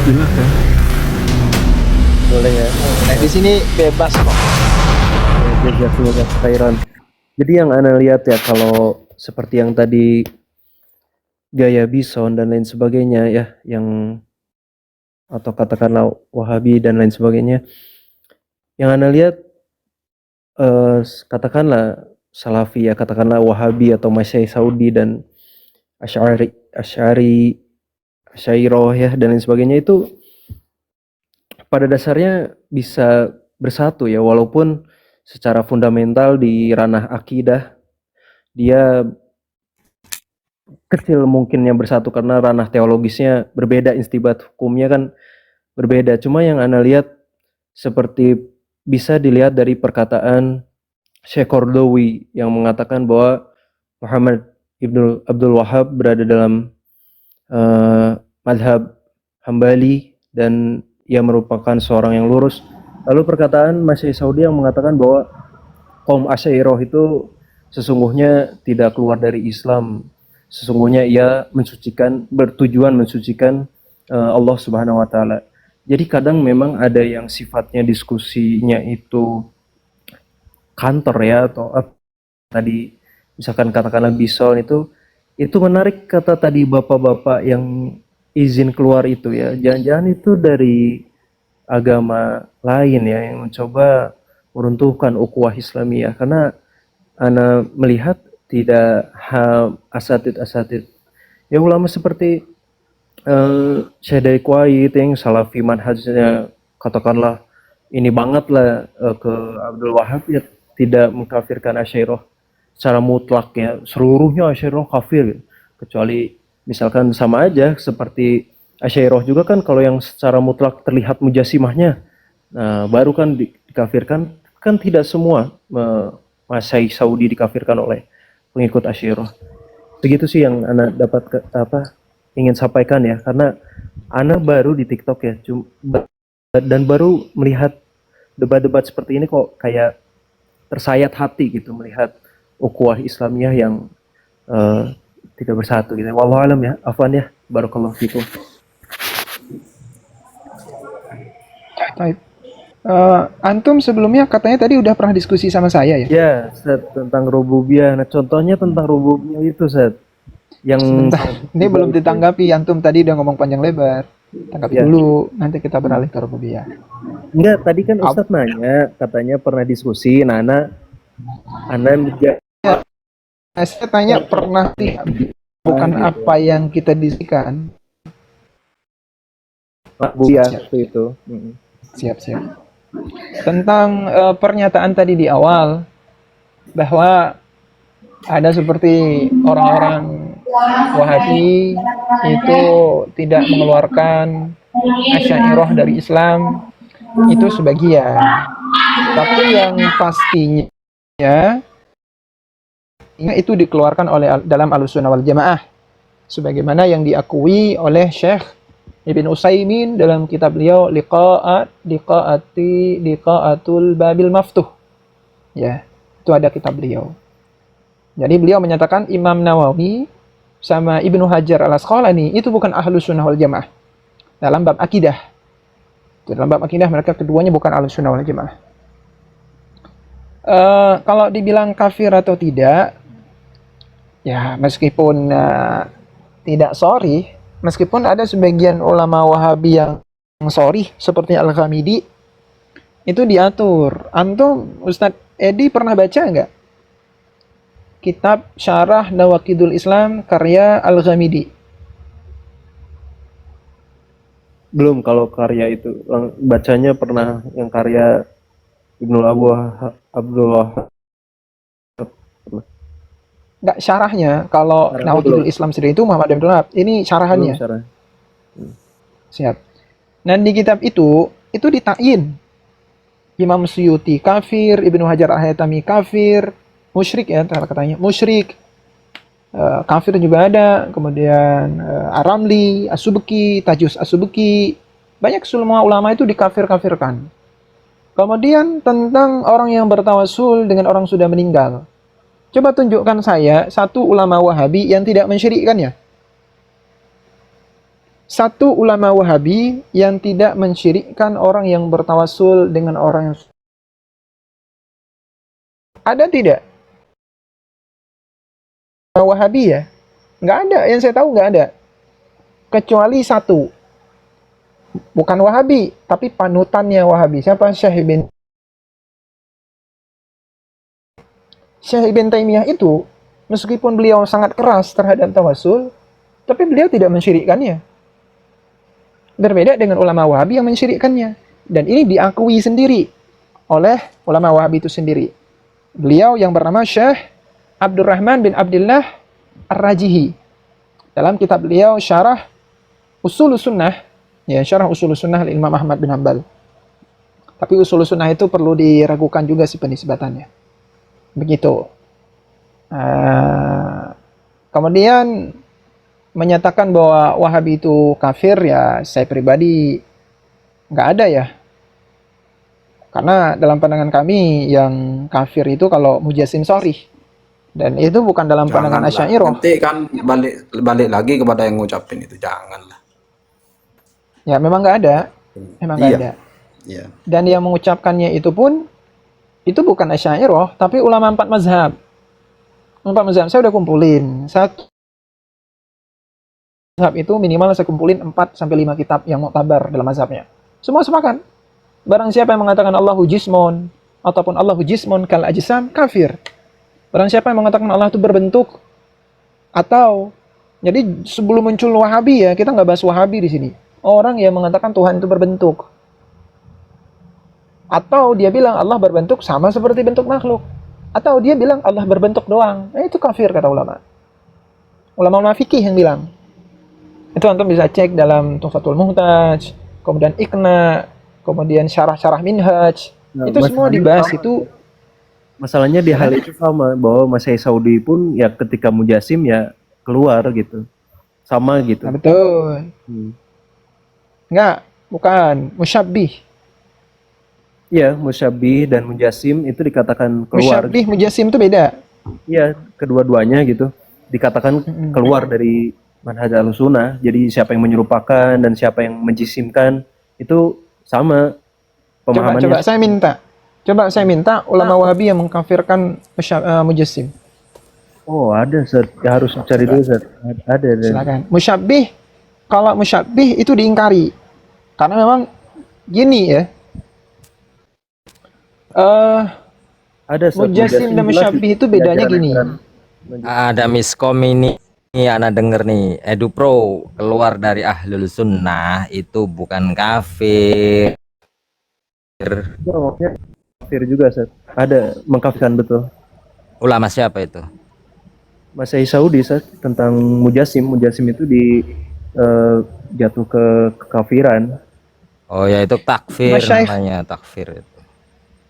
Silakan. Boleh ya. Nah, di sini bebas kok. Jazakumullah khairan. Jadi yang Ana lihat ya, kalau seperti yang tadi gaya Bison dan lain sebagainya ya, yang atau katakanlah Wahabi dan lain sebagainya, yang Ana lihat katakanlah Salafi ya, katakanlah Wahabi atau Masyai Saudi dan Asy'ari, Asy'ariyah ya dan lain sebagainya, itu pada dasarnya bisa bersatu ya, walaupun secara fundamental di ranah akidah dia kecil mungkin yang bersatu karena ranah teologisnya berbeda, istibat hukumnya kan berbeda. Cuma yang Anda lihat seperti bisa dilihat dari perkataan Syekh Qaradawi yang mengatakan bahwa Muhammad Ibnu Abdul Wahhab berada dalam madhab Hambali dan ia merupakan seorang yang lurus. Lalu perkataan Masih Saudi yang mengatakan bahwa kaum Asy'ariyah itu sesungguhnya tidak keluar dari Islam. Sesungguhnya ia bertujuan mensucikan Allah Subhanahu wa taala. Jadi kadang memang ada yang sifatnya diskusinya itu kantor ya, atau tadi misalkan katakanlah Bison itu menarik kata tadi bapak-bapak yang izin keluar itu ya. Jangan-jangan itu dari agama lain ya, yang mencoba meruntuhkan ukhuwah Islamiyah, karena Ana melihat tidak asatid ya ulama seperti Syekh Daik Wahid yang salafi manhajnya katakanlah ini banget lah ke Abdul Wahab, ya tidak mengkafirkan Asy'ariyah secara mutlak ya, seluruhnya Asy'ariyah kafir gitu. Kecuali misalkan sama aja seperti Asy'ariyah juga kan, kalau yang secara mutlak terlihat mujassimahnya, nah baru kan dikafirkan. Kan tidak semua Masai Saudi dikafirkan oleh pengikut Asy'ariyah. Begitu sih yang Ana dapat ingin sampaikan ya, karena Ana baru di TikTok ya, dan baru melihat debat-debat seperti ini kok kayak tersayat hati gitu, melihat ukhuwah Islamiyah yang tidak bersatu gitu. Wallahu alam ya, afwan ya, barakallahu fikum. Baik. Antum sebelumnya katanya tadi udah pernah diskusi sama saya ya? Ya, Ustaz, tentang rububiyah. Nah, contohnya tentang rububiyah itu, Ustaz. Yang Sebentar, ini belum ditanggapi. Antum tadi udah ngomong panjang lebar. Tanggapi Ya. dulu, nanti kita beralih ke rububiyah. Enggak, tadi kan Ustaz nanya, katanya pernah diskusi. Nah, Ana Saya tanya pernah tidak, bukan apa yang kita diskusikan. rububiyah seperti itu. Siap. Tentang pernyataan tadi di awal bahwa ada seperti orang-orang Wahabi itu tidak mengeluarkan Asy'ariyah dari Islam, itu sebagian. Tapi yang pastinya itu dikeluarkan oleh dalam Ahlussunnah wal Jamaah, sebagaimana yang diakui oleh Syekh Ibn Utsaimin dalam kitab beliau Liqa'atul Babil Maftuh. Ya, itu ada kitab beliau. Jadi beliau menyatakan Imam Nawawi sama Ibnu Hajar al-Asqalani itu bukan Ahlussunnah wal Jamaah dalam bab akidah. Dalam bab akidah mereka keduanya bukan Ahlussunnah wal Jamaah. Kalau dibilang kafir atau tidak, ya meskipun tidak sorry, meskipun ada sebagian ulama Wahabi yang sorry seperti Al-Ghamidi, itu diatur. Antum, Ustadz Edi pernah baca nggak kitab Syarah Nawaqidul Islam karya Al-Ghamidi? Belum, kalau karya itu bacanya pernah yang karya Ibnu Abdul Wahab. Nggak, syarahnya. Kalau Nawaqidul Islam sendiri itu Muhammad Abdul Wahab. Ini syarahannya. Siap. Nah, di kitab itu ditakyin Imam Suyuti kafir, Ibnu Hajar al-Haytami kafir, musyrik ya katanya, musyrik. Kafir juga ada, kemudian Ar-Ramli, As-Subki, Tajus As-Subki, banyak semua ulama itu dikafir-kafirkan. Kemudian tentang orang yang bertawasul dengan orang sudah meninggal, coba tunjukkan saya satu ulama Wahabi yang tidak mensyirikkannya. satu ulama Wahabi yang tidak mensyirikkan orang yang bertawasul dengan orang yang ada tidak? Wahabi ya? Nggak ada, yang saya tahu nggak ada. Kecuali satu, bukan Wahabi, tapi panutannya Wahabi. Siapa? Syekh Ibn Taimiyah itu, meskipun beliau sangat keras terhadap tawasul, tapi beliau tidak mensyirikkannya. Berbeda dengan ulama Wahabi yang mensyirikkannya. Dan ini diakui sendiri oleh ulama Wahabi itu sendiri. Beliau yang bernama Syekh Abdurrahman bin Abdullah Ar-Rajihi. Dalam kitab beliau Syarah Ushulus Sunnah, ya Syarah Ushulus Sunnah Imam Ahmad bin Hanbal. Tapi Ushulus Sunnah itu perlu diragukan juga sih penisbatannya. Begitu. Kemudian menyatakan bahwa Wahabi itu kafir, ya saya pribadi nggak ada ya. Karena dalam pandangan kami yang kafir itu kalau Mujassim Shorih. Dan itu bukan dalam pandangan Asy'ariyah. Nanti kan balik lagi kepada yang ngucapin itu, janganlah. Ya memang nggak ada. Memang nggak ada. Iya. Dan yang mengucapkannya itu pun itu bukan Asy'ariyah, tapi ulama 4 mazhab. 4 mazhab saya udah kumpulin. Satu mazhab itu minimal saya kumpulin 4 sampai 5 kitab yang muktabar dalam mazhabnya. Semua sepakat. Barang siapa yang mengatakan Allahu jismun ataupun Allahu jismun kal ajsam, kafir. Barang siapa yang mengatakan Allah itu berbentuk, atau jadi sebelum muncul Wahabi ya, kita nggak bahas Wahabi di sini. Orang yang mengatakan Tuhan itu berbentuk, atau dia bilang Allah berbentuk sama seperti bentuk makhluk, atau dia bilang Allah berbentuk doang, itu kafir kata ulama. Ulama fikih yang bilang. Itu antum bisa cek dalam Tuhfatul Muhtaj, kemudian Iqna, kemudian syarah-syarah Minhaj. Nah, itu semua dibahas itu. Masalahnya di hal itu sama, bahwa Masih Saudi pun ya ketika Mujassim ya keluar gitu. Sama gitu. Nah, betul. Enggak, bukan. Musyabbih. Iya, Musyabbih dan Mujassim itu dikatakan keluar. Musyabbih, Mujassim itu beda. Iya, kedua-duanya gitu. Dikatakan keluar dari manhaj Ahlussunnah. Jadi siapa yang menyerupakan dan siapa yang menjisimkan itu sama pemahamannya. Coba saya minta ulama Wahabi yang mengkafirkan Mujassim. Oh, ada, Ustaz. Ya, harus cari dulu, Ustaz. Ada. Silakan. Musyabbih, kalau musyabbih itu diingkari. Karena memang gini ya. Ada, Ustaz. Mujassim dan musyabbih itu bedanya gini. Ada miskom ini anak denger nih, EduPro keluar dari Ahlul Sunnah itu bukan kafir. Kafir juga, Ustaz. Ada mengkafirkan, betul. Ulama siapa itu? Masih Saudi, Ustaz, tentang Mujassim. Mujassim itu jatuh ke kekafiran. Oh ya, itu takfir namanya, takfir itu.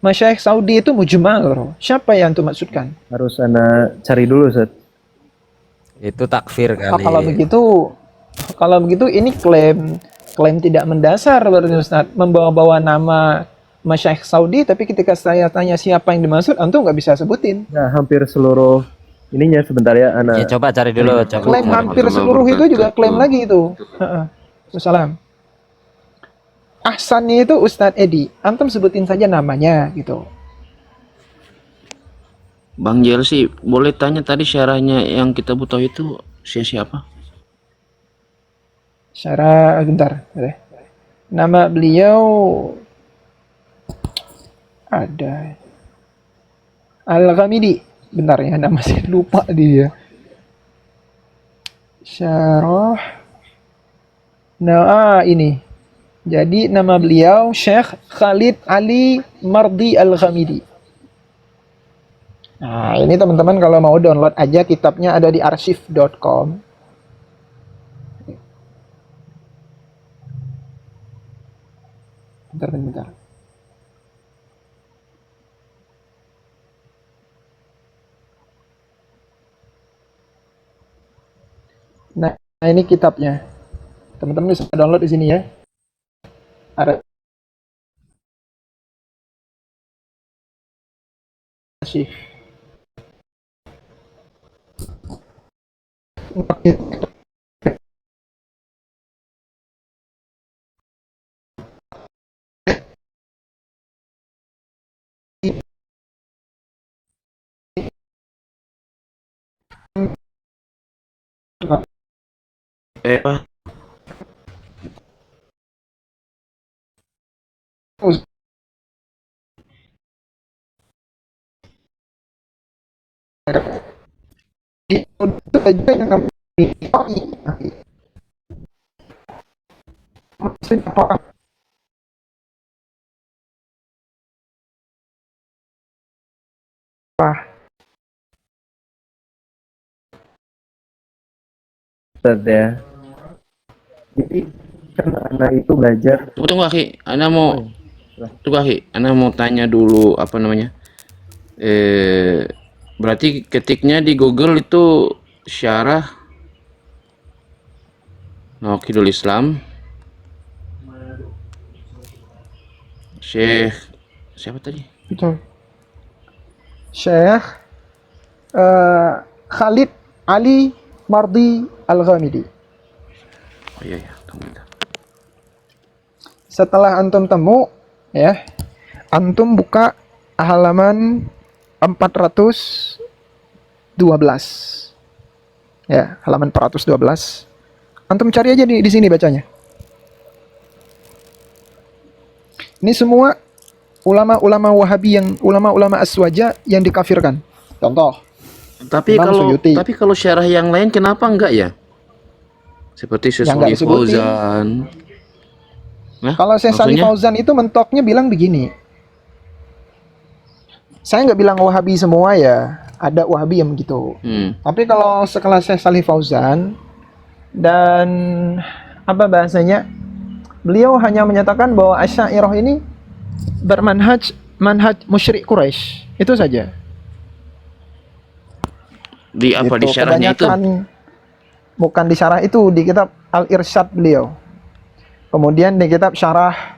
Masyayikh Saudi itu mujmal. Siapa yang itu maksudkan? Harus ana cari dulu, Ustaz. Itu takfir kali. Kalau begitu ini klaim tidak mendasar berarti Ustaz, membawa-bawa nama Masyayikh Saudi, tapi ketika saya tanya siapa yang dimaksud, antum nggak bisa sebutin. Nah, hampir seluruh ininya sebentar ya, ana. Ya, coba cari dulu. Klaim hampir seluruh itu juga klaim lagi itu. Salam. Ahsannya itu Ustadz Edi, antum sebutin saja namanya gitu. Bang Jelsi, boleh tanya tadi syarahnya yang kita butuh itu siapa? Syarah, bentar. Nama beliau ada Al-Ghamidi. Bentar ya, nama saya lupa dia. Syarah. Nah, ini. Jadi nama beliau Syekh Khalid Ali Mardi Al-Ghamidi. Nah, ini teman-teman kalau mau download aja kitabnya, ada di archive.com. Bentar. Nah, ini kitabnya. Teman-teman bisa download di sini ya. Ada archive. Apa? Itu aja yang kami maksudnya apakah Ustaz ya. Jadi kan anak itu belajar. Tunggu Aki, Ana mau tunggu Aki, Ana mau tanya dulu apa namanya? Berarti ketiknya di Google itu syarah Nawaqidul Islam Syekh siapa tadi? betul Syekh Khalid Ali Mardi Al-Ghamidi. Oh iya ya, tunggu bentar. Setelah antum temu, ya, antum buka halaman 412. Ya, halaman 412. Antum cari aja di sini bacanya. Ini semua ulama-ulama Wahabi yang ulama-ulama Aswaja yang dikafirkan. Contoh, Tapi Imam Suyuti. kalau syarah yang lain kenapa enggak ya? Seperti Syekh Yang nggak Shalih disebutin. Fauzan. Nah, kalau saya Salih maksudnya? Fauzan itu mentoknya bilang begini. Saya nggak bilang Wahabi semua ya, ada Wahabi yang begitu. Tapi kalau sekelas saya Salih Fauzan dan apa bahasanya, beliau hanya menyatakan bahwa Asy'ariyah ini manhaj musyrik Quraisy. Itu saja. Di apa di Gitu. syarahnya itu? Kebanyakan bukan di syarah itu, di kitab Al-Irsyad beliau. Kemudian di kitab syarah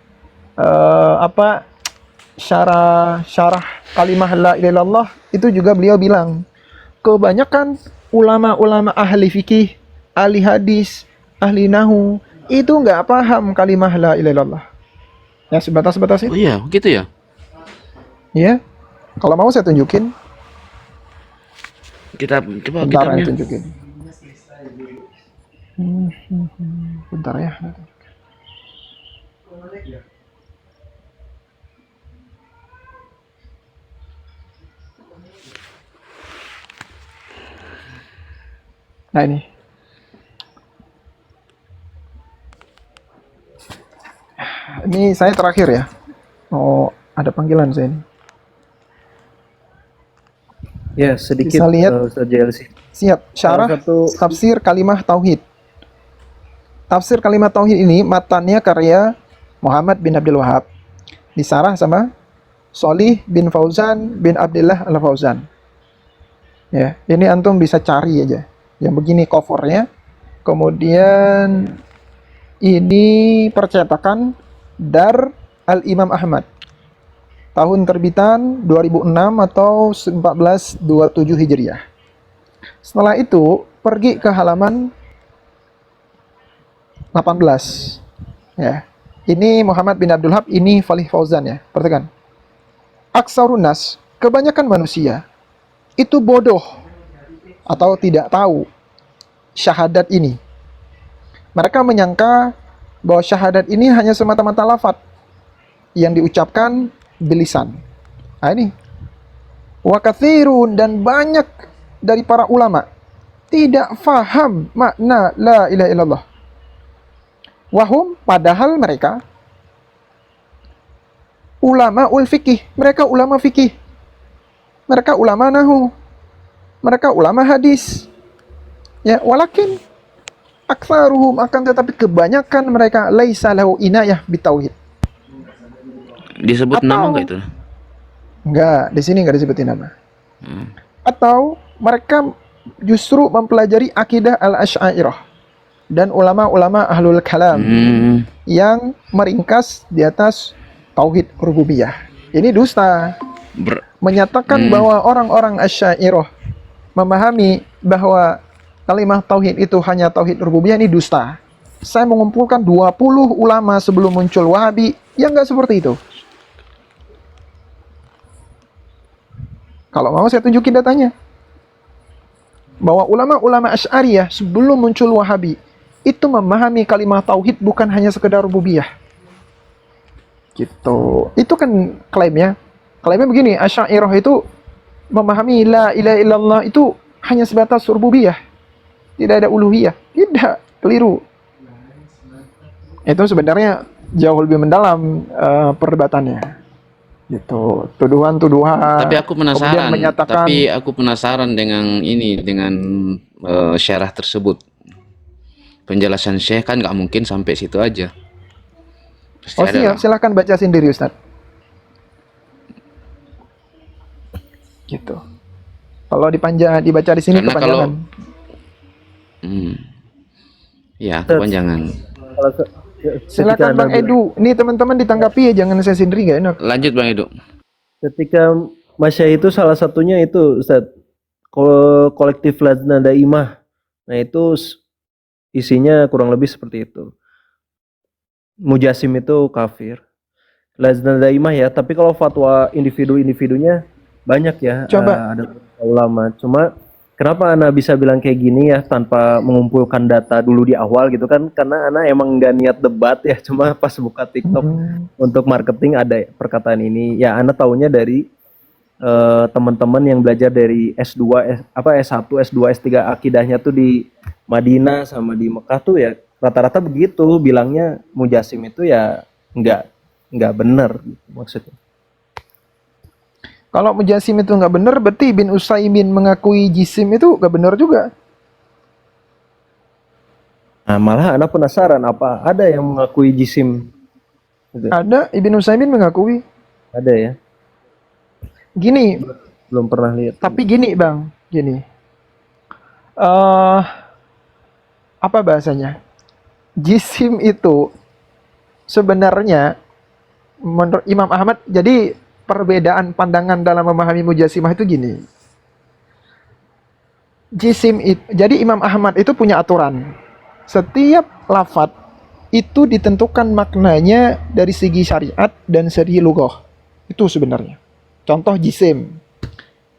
syarah kalimah la ilaha illallah itu juga beliau bilang kebanyakan ulama-ulama ahli fikih, ahli hadis, ahli nahu itu nggak paham kalimah la ilaha illallah. Ya sebatas-batas Oh itu. iya, gitu ya. Ya. Kalau mau saya tunjukin. Coba Bentar kitabnya. saya tunjukin. Bentar ya. Nah ini. Ini saya terakhir ya. Oh, ada panggilan saya ini. Ya, sedikit Bisa lihat. Ustaz JLC. Siap. Syarah Salah satu- tafsir kalimah tauhid. Tafsir kalimah tauhid ini matannya karya Muhammad bin Abdul Wahab. Disarah sama Sholih bin Fauzan bin Abdullah Al-Fauzan. Ya, ini antum bisa cari aja. Yang begini covernya. Kemudian ini percetakan Dar Al-Imam Ahmad. Tahun terbitan 2006 atau 1427 Hijriah. Setelah itu, pergi ke halaman 18. Ya. Ini Muhammad bin Abdul Wahab, ini Salih Fauzan ya. Perhatikan. Aksarun nas, kebanyakan manusia itu bodoh atau tidak tahu syahadat ini. Mereka menyangka bahwa syahadat ini hanya semata-mata lafaz yang diucapkan bilisan. Nah ini. Wa katsirun, dan banyak dari para ulama tidak faham makna la ilaha illallah. Wahum, padahal mereka ulama ul fikih, mereka ulama fikih, mereka ulama nahu, mereka ulama hadis. Ya, walakin aktsaruhum, akan tetapi kebanyakan mereka laisa lahu inayah bitauhid. Disebut nama Atau- enggak itu? Enggak, di sini enggak disebutin nama. Atau mereka justru mempelajari akidah al-Asy'ariyah dan ulama-ulama ahlul kalam yang meringkas di atas tauhid rububiyah. Ini dusta. Menyatakan bahwa orang-orang Asy'ariyah memahami bahwa kalimat tauhid itu hanya tauhid rububiyah, ini dusta. Saya mengumpulkan 20 ulama sebelum muncul Wahabi yang enggak seperti itu. Kalau mau saya tunjukin datanya. bahwa ulama-ulama Asy'ariyah sebelum muncul Wahabi itu memahami kalimat tauhid bukan hanya sekedar rububiyah. Gitu. Itu kan klaimnya. Klaimnya begini, Asy'ariyah itu memahami la ilaha illallah itu hanya sebatas rububiyah. Tidak ada uluhiyah. Tidak, keliru. Itu sebenarnya jauh lebih mendalam perdebatannya. Gitu, tuduhan-tuduhan. Tapi aku penasaran. Kemudian menyatakan, Tapi aku penasaran dengan ini, dengan syarah tersebut. Penjelasan Syekh kan nggak mungkin sampai situ aja. Pasti oh ada siap, lah. silahkan baca sendiri Ustaz. Gitu. Kalau dibaca di sini Karena kepanjangan. Ya, kepanjangan. Silakan Bang Edu. Ini teman-teman ditanggapi ya, jangan saya sendiri nggak enak. Lanjut Bang Edu. Ketika Masya itu salah satunya itu Ustaz, kolektif Lajnah Daimah. Nah itu isinya kurang lebih seperti itu. Mujasim itu kafir. Lajnah Daimah ya, tapi kalau fatwa individu-individunya banyak ya. Coba. Ada ulama. Cuma kenapa Ana bisa bilang kayak gini ya tanpa mengumpulkan data dulu di awal gitu kan? Karena Ana emang nggak niat debat ya, cuma pas buka TikTok untuk marketing ada perkataan ini. Ya Ana taunya dari teman-teman yang belajar dari S2, S1, S2, S3 akidahnya tuh di Madinah sama di Mekah tuh ya rata-rata begitu bilangnya mujasim itu ya nggak benar gitu, maksudnya. Kalau mujasim itu nggak benar, berarti Bin Utsaimin mengakui jisim itu nggak benar juga. Nah, malah Ana penasaran apa ada yang mengakui jisim? Gitu. Ada, Ibn Utsaimin mengakui. Ada ya? Gini, Belum pernah lihat. tapi gini Bang, gini. Apa bahasanya? Jisim itu sebenarnya menurut Imam Ahmad, jadi perbedaan pandangan dalam memahami mujasimah itu gini. Jisim itu, jadi Imam Ahmad itu punya aturan. Setiap lafadz itu ditentukan maknanya dari segi syariat dan segi lughah. Itu sebenarnya. Contoh jisim.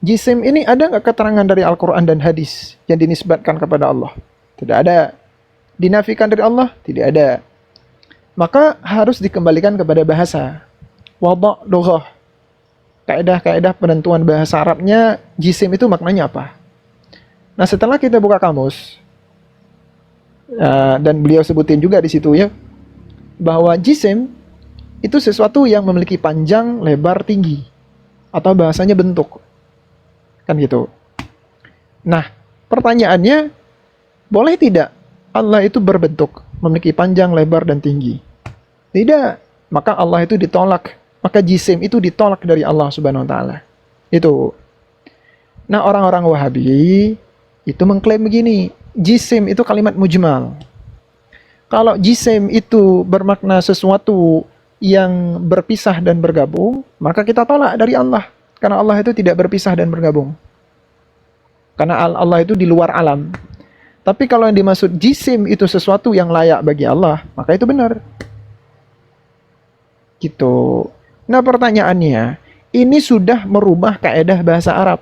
Jisim ini ada nggak keterangan dari Al-Quran dan hadis yang dinisbatkan kepada Allah? Tidak ada. Dinafikan dari Allah? Tidak ada. Maka harus dikembalikan kepada bahasa. Wada' lughah. Kaedah-kaedah penentuan bahasa Arabnya, jisim itu maknanya apa? Nah, setelah kita buka kamus, dan beliau sebutin juga di situ ya, bahwa jisim itu sesuatu yang memiliki panjang, lebar, tinggi, atau bahasanya bentuk. Kan gitu. Nah, pertanyaannya, boleh tidak Allah itu berbentuk, memiliki panjang, lebar, dan tinggi? Tidak. Maka Allah itu ditolak. Maka jisim itu ditolak dari Allah Subhanahu wa taala. Itu. Nah, orang-orang Wahabi itu mengklaim begini, jisim itu kalimat mujmal. Kalau jisim itu bermakna sesuatu yang berpisah dan bergabung, maka kita tolak dari Allah. Karena Allah itu tidak berpisah dan bergabung. Karena Allah itu di luar alam. Tapi kalau yang dimaksud jisim itu sesuatu yang layak bagi Allah, maka itu benar. Gitu. Nah, pertanyaannya, ini sudah merubah kaedah bahasa Arab.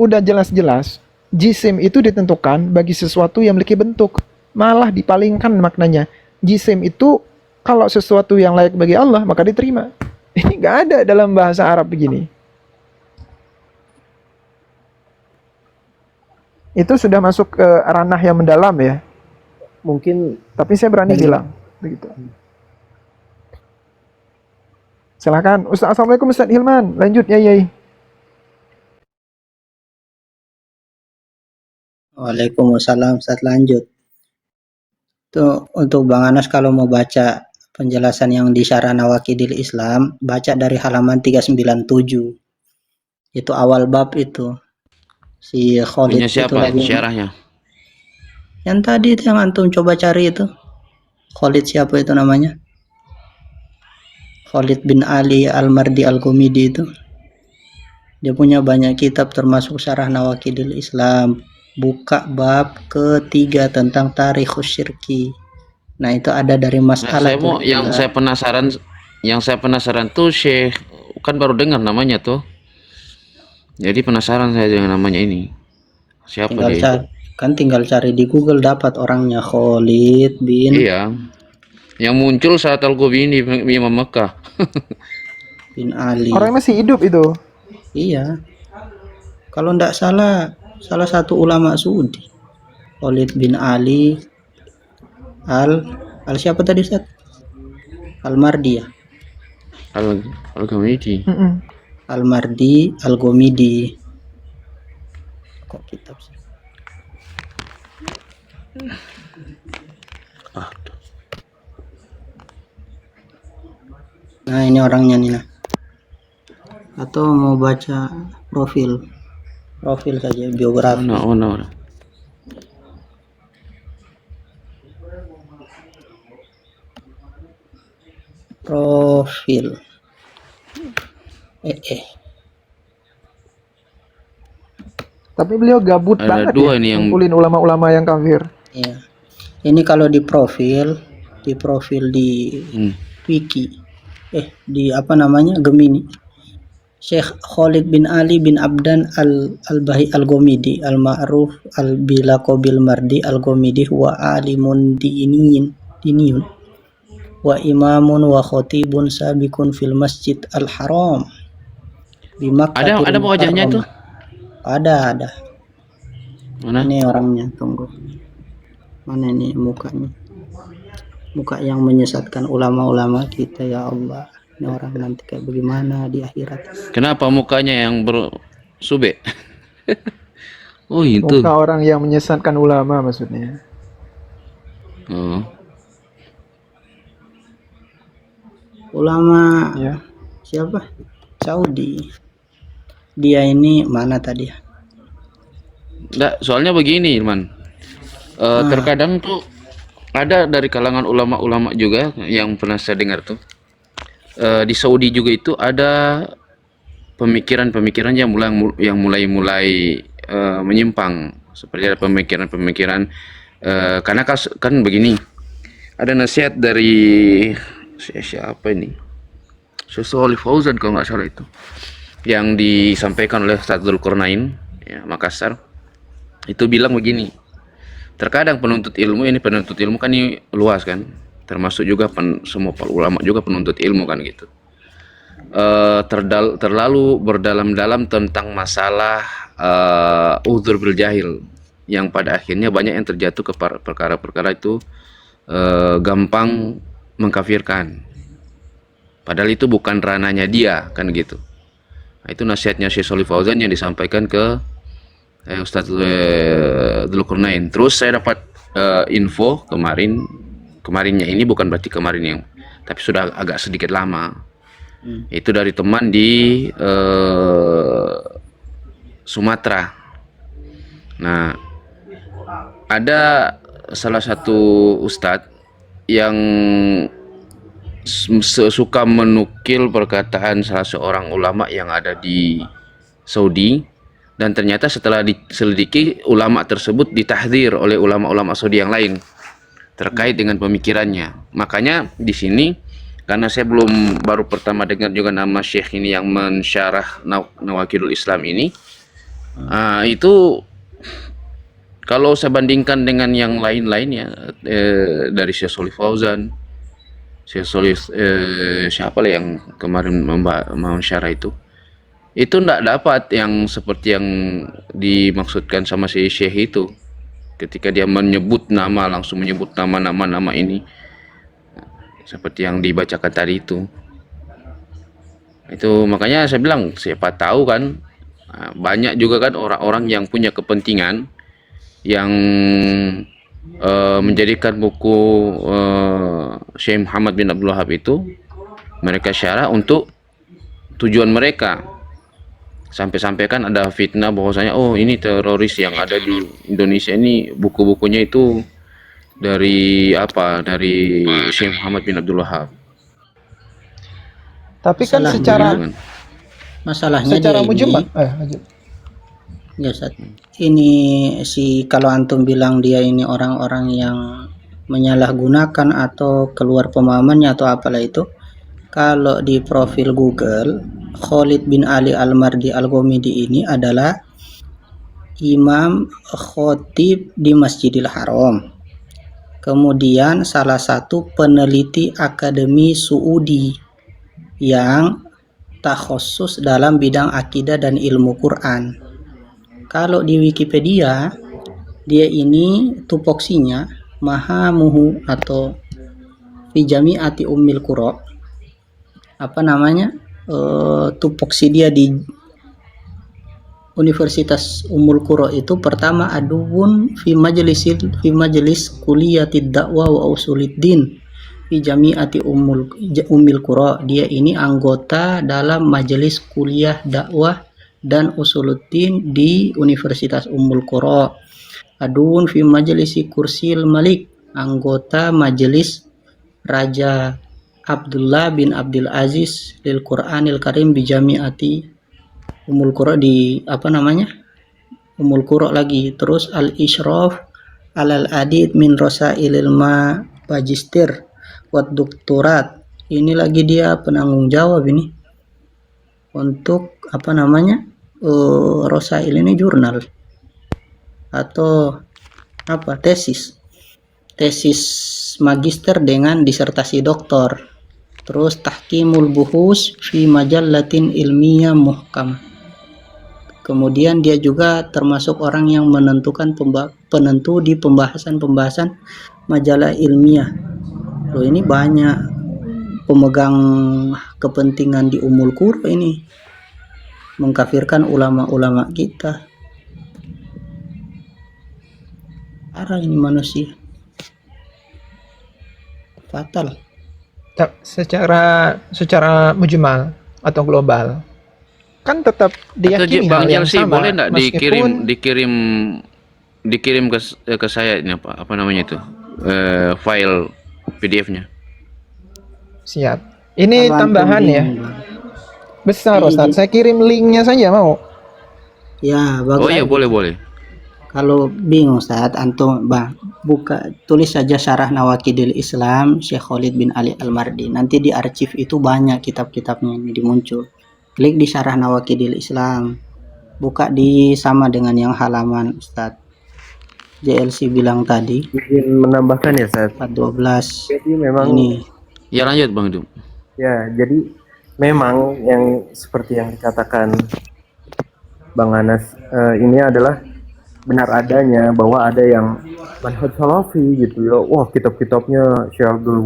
Udah jelas-jelas, jisim itu ditentukan bagi sesuatu yang memiliki bentuk. Malah dipalingkan maknanya. Jisim itu kalau sesuatu yang layak bagi Allah, maka diterima. Ini nggak ada dalam bahasa Arab begini. Itu sudah masuk ke ranah yang mendalam ya. Mungkin Tapi saya berani bilang. Begitu. Silakan. Ustaz, Assalamualaikum Ustaz Hilman. Lanjut ya, Yai. Waalaikumsalam, Ustaz, lanjut. Tuh, untuk Bang Anas kalau mau baca penjelasan yang di Syarah Nawaqidil Islam, baca dari halaman 397. Itu awal bab itu. Si Khalid Punya itu siapa lagi. syarahnya? Yang tadi itu yang antum coba cari itu. Khalid siapa itu namanya? Khalid bin Ali Al-Mardi Al-Qumidi itu. Dia punya banyak kitab termasuk Syarah Nawaqidil Islam. Buka bab ketiga tentang tarikhus syirki. Nah, itu ada dari Nah, masalah saya mau yang saya penasaran tuh Syekh, kan baru dengar namanya tuh. Jadi penasaran saya dengan namanya ini. Siapa Tinggal dia itu? cari, kan tinggal cari di Google dapat orangnya, Khalid bin Iya. Yang muncul saat Al-Ghobini Imam Mekah. Ali. Orangnya masih hidup itu. Iya. Kalau ndak salah, salah satu ulama Saudi. Khalid bin Ali al siapa tadi Ustaz? Al-Mardi ya. Al-Ghomidi. Al-Mardi Al-Ghomidi. Kok kitab sih? Nah, ini orangnya nih. Nah. Atau mau baca profil saja, biografi. Mana. Profil. Tapi beliau gabut Ada banget dua ya, nih yang ngumpulin ulama-ulama yang kafir. Iya. Ini kalau di profil di wiki. Di apa namanya? Gemini. Syekh Khalid bin Ali bin Abdan al-Bahi al-Ghomidi al-Ma'ruf al-Bilaqabil Mardi al-Ghomidi wa alimun diniyun wa imamun wa khatibun sabiqun fil Masjid Al-Haram di Makkah. Ada wajahnya tuh? Ada. Mana? Ini orangnya, tunggu. Mana ini mukanya? Muka yang menyesatkan ulama-ulama kita, ya Allah. Ini orang nanti kayak bagaimana di akhirat. Kenapa mukanya yang bersube? Oh itu. Muka orang yang menyesatkan ulama maksudnya. Oh. Ulama Ya. siapa? Saudi. Dia ini mana tadi? Nggak, soalnya begini, Irman. Terkadang tuh ada dari kalangan ulama-ulama juga yang pernah saya dengar tuh. Di Saudi juga itu ada pemikiran-pemikiran yang mulai menyimpang, seperti ada pemikiran-pemikiran karena kan begini, ada nasihat dari siapa ini, Syekh Shalih Fauzan kalau nggak salah itu, yang disampaikan oleh Ustaz Dzulqarnain ya, Makassar, itu bilang begini, terkadang penuntut ilmu kan ini luas kan, termasuk juga semua ulama juga penuntut ilmu kan gitu, terlalu berdalam-dalam tentang masalah uzur bil jahil, yang pada akhirnya banyak yang terjatuh ke perkara-perkara itu gampang mengkafirkan, padahal itu bukan ranahnya dia kan gitu. Nah, itu nasihatnya Syekh Shalih Fauzan yang disampaikan ke Ustaz Dzulqarnain. Terus saya dapat info kemarinnya ini, bukan berarti kemarin yang, tapi sudah agak sedikit lama. Itu dari teman di Sumatera. Nah, ada salah satu ustadz yang suka menukil perkataan salah seorang ulama yang ada di Saudi, dan ternyata setelah diselidiki ulama tersebut ditahdzir oleh ulama-ulama Saudi yang lain terkait dengan pemikirannya. Makanya di sini, karena saya baru pertama dengar juga nama Syekh ini yang mensyarah Nawaqidul Islam ini, itu kalau saya bandingkan dengan yang lain-lainnya, dari Syekh Shalih Fauzan, Syekh Shalih siapa lah yang kemarin mensyarah itu enggak dapat yang seperti yang dimaksudkan sama si Syekh itu, ketika dia langsung menyebut nama ini seperti yang dibacakan tadi itu. Makanya saya bilang, siapa tahu kan banyak juga kan orang-orang yang punya kepentingan yang menjadikan buku Syekh Muhammad bin Abdul Wahab itu mereka syarah untuk tujuan mereka. Sampai-sampai kan ada fitnah bahwasanya ini teroris yang ada di Indonesia ini buku-bukunya itu dari Syekh Muhammad bin Abdul Wahab. Tapi kan masalahnya secara dia mujmal. Ya, Ustaz. Ini kalau antum bilang dia ini orang-orang yang menyalahgunakan atau keluar pemahamannya atau apalah itu, kalau di profil Google Khalid bin Ali Al-Mardi Al-Ghomidi ini adalah imam khotib di Masjidil Haram. Kemudian salah satu peneliti Akademi Saudi yang takhusus dalam bidang akidah dan ilmu Quran. Kalau di Wikipedia, dia ini tupoksinya mahamuhu atau fi jami'ati ummil qura. Tupoksi dia di Universitas Ummul Qura itu pertama aduun fi majelis kuliyatid dakwah wa usuliddin fi jami'ati ummil qura. Dia ini anggota dalam majelis kuliah dakwah dan usuluddin di Universitas Ummul Qura. Aduun fi majelisi kursil malik, anggota majelis Raja Abdullah bin Abdul Aziz lil Qur'anil Karim bi jami'ati Ummul Qura di Ummul Qura lagi. Terus al-Isyraf alal adid min rasailil magister wa doktorat. Ini lagi dia penanggung jawab ini untuk rasail ini jurnal atau tesis magister dengan disertasi doktor. Terus tahkimul buhus fi majallatin ilmiah muhkam. Kemudian dia juga termasuk orang yang menentukan penentu di pembahasan-pembahasan majalah ilmiah. Loh, ini banyak pemegang kepentingan di Ummul Qura ini mengkafirkan ulama-ulama kita. Parah ini manusia. Fatal. Secara mujmal atau global kan tetap diyakini hal yang sama. Boleh nggak dikirim ke saya ini apa namanya itu file PDF-nya? Siap. Ini tambahan ya. Besar Ustaz. Saya kirim linknya saja mau. Ya, bagus. Oh iya, boleh. Kalau bingung Ustaz, antum tulis saja Syarah Nawaqidil Islam Syekh Khalid bin Ali Al-Mardi. Nanti di arsip itu banyak kitab-kitabnya ini muncul. Klik di Syarah Nawaqidil Islam. Buka di sama dengan yang halaman Ustaz JLC bilang tadi. Izin menambahkan ya Ustaz. 12. Jadi memang ini. Ya lanjut Bang Dum. Ya, jadi memang yang seperti yang dikatakan Bang Anas ini adalah benar adanya bahwa ada yang manhaj salafi gitu ya. Wah, kitab-kitabnya Syekh Abdul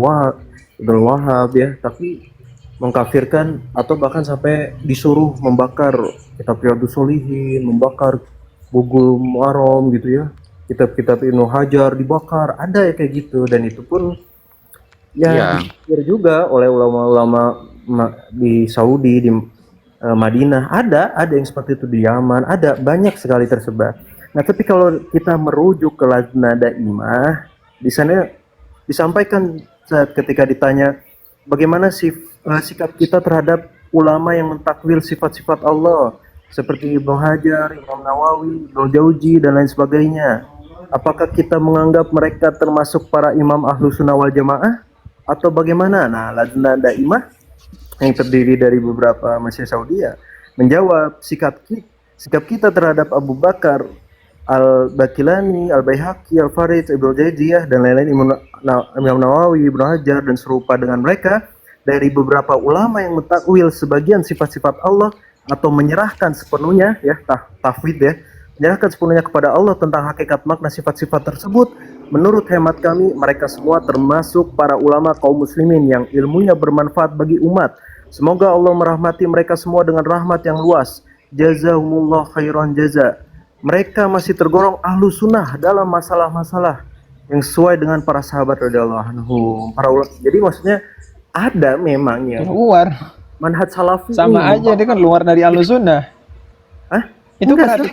Wahab ya, tapi mengkafirkan atau bahkan sampai disuruh membakar kitab Riyadhus Shalihin, membakar Bulughul Maram gitu ya. Kitab-kitab Ibnu Hajar dibakar, ada ya kayak gitu, dan itu pun ya dipikir juga oleh ulama-ulama di Saudi, di Madinah, ada yang seperti itu di Yaman, ada banyak sekali tersebar. Nah, tapi kalau kita merujuk ke Lajnah Daimah, di sana disampaikan saat ketika ditanya bagaimana sikap kita terhadap ulama yang mentakwil sifat-sifat Allah seperti Ibnu Hajar, Imam Nawawi, Ibnu Jauzi dan lain sebagainya. Apakah kita menganggap mereka termasuk para imam Ahlus Sunnah wal Jamaah atau bagaimana? Nah, Lajnah Daimah yang terdiri dari beberapa masyayikh Saudi menjawab sikap kita terhadap Abu Bakar, Al-Bakilani, Al-Baihaqi, Al-Farid, Ibnu Jaiziyah dan lain-lain, Imam Nawawi, Ibnu Hajar dan serupa dengan mereka dari beberapa ulama yang mentakwil sebagian sifat-sifat Allah atau menyerahkan sepenuhnya ya tafwid ya, menyerahkan sepenuhnya kepada Allah tentang hakikat makna sifat-sifat tersebut. Menurut hemat kami, mereka semua termasuk para ulama kaum muslimin yang ilmunya bermanfaat bagi umat. Semoga Allah merahmati mereka semua dengan rahmat yang luas. Jazahumullah khairan jaza. Mereka masih tergolong ahlu sunnah dalam masalah-masalah yang sesuai dengan para sahabat radhiyallahu anhum, para ulama. Jadi maksudnya ada memang yang Luar. manhaj salafi Sama ini. aja dia kan luar dari ahlu sunnah. Hah? Itu Enggak,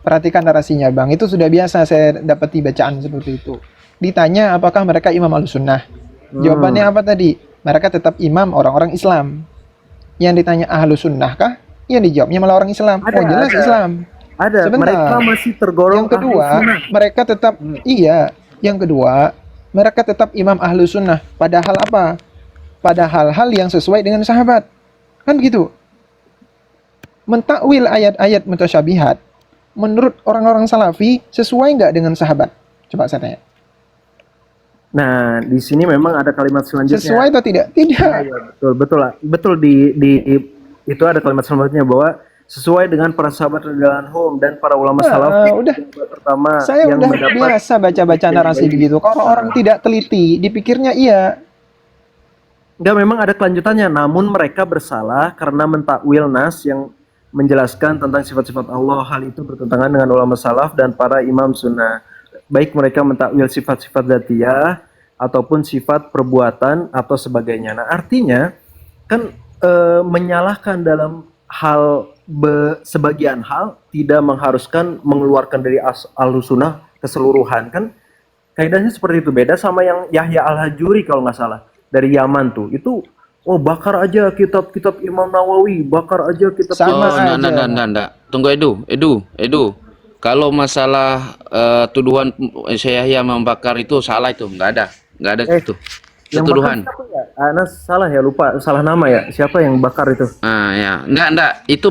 perhatikan narasinya Bang. Itu sudah biasa saya dapati bacaan seperti itu. Ditanya apakah mereka imam ahlu sunnah. Jawabannya apa tadi? Mereka tetap imam orang-orang Islam. Yang ditanya ahlu sunnah kah? Yang dijawabnya malah orang Islam. Ada, jelas ada. Islam. Ada, Sebentar. mereka masih tergolong Yang kedua, ahlu sunnah. mereka tetap Yang kedua, mereka tetap imam ahlu sunnah. Padahal apa? Pada hal-hal yang sesuai dengan sahabat. Kan begitu. Mentakwil ayat-ayat mutasyabihat menurut orang-orang Salafi sesuai nggak dengan sahabat? Coba saya tanya. Nah, di sini memang ada kalimat selanjutnya. Sesuai atau tidak? Tidak. Ya, betul di itu ada kalimat selanjutnya bahwa sesuai dengan para sahabat radhiyallahu anhum dan para ulama salaf Udah. pertama Saya yang udah mendapat biasa baca-baca narasi begitu. Kalau orang tidak teliti, dipikirnya iya. Enggak, memang ada kelanjutannya. Namun mereka bersalah karena mentakwil nas yang menjelaskan tentang sifat-sifat Allah. Hal itu bertentangan dengan ulama salaf dan para imam sunnah. Baik mereka mentakwil sifat-sifat dzatiyah ataupun sifat perbuatan atau sebagainya. Nah, artinya kan menyalahkan dalam hal sebagian hal tidak mengharuskan mengeluarkan dari Ahlussunnah keseluruhan, kan kaidahnya seperti itu. Beda sama yang Yahya Al-Hajuri kalau nggak salah dari Yaman tuh, itu bakar aja kitab-kitab Imam Nawawi, bakar aja kitab Sama aja. Enggak. Tunggu Edu. Kalau masalah tuduhan Yahya membakar itu salah, itu nggak ada itu. yang Tuduhan. bakar siapa ya? Anas salah ya, lupa salah nama ya. Siapa yang bakar itu? Ya, enggak, itu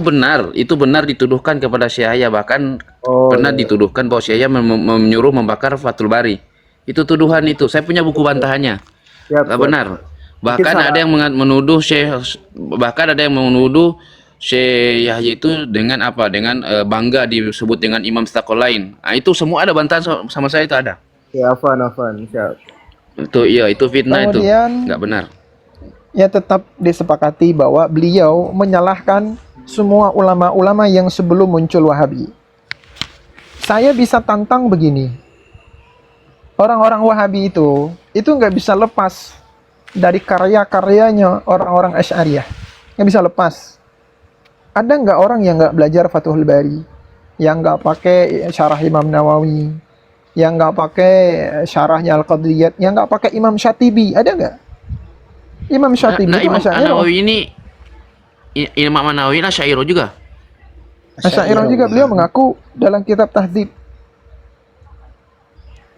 benar dituduhkan kepada Syekh Yahya, bahkan pernah dituduhkan bahwa Syekh Yahya menyuruh membakar Fathul Bari. Itu tuduhan itu. Saya punya buku bantahannya. Nggak benar. Bahkan ada yang menuduh Syekh Yahya itu dengan apa? Dengan bangga disebut dengan Imam Tsaqalain. Nah, itu semua ada bantahan sama saya, itu ada. Ya, Afan. Siap. Itu fitnah. Kemudian, itu nggak benar. Ya tetap disepakati bahwa beliau menyalahkan semua ulama-ulama yang sebelum muncul Wahabi. Saya bisa tantang begini. Orang-orang Wahabi itu nggak bisa lepas dari karya-karyanya orang-orang Asy'ariyah. Nggak bisa lepas. Ada nggak orang yang nggak belajar Fathul Bari, yang nggak pakai syarah Imam Nawawi, yang nggak pakai syarahnya Al-Qadriyat, yang nggak pakai Imam Syatibi? Ada nggak? Imam Syatibi itu Imam Asy'ariyah. Nawawi ini Imam Nawawi Asy'ariyah juga. Asy'ariyah juga, beliau mengaku dalam kitab Tahdzib.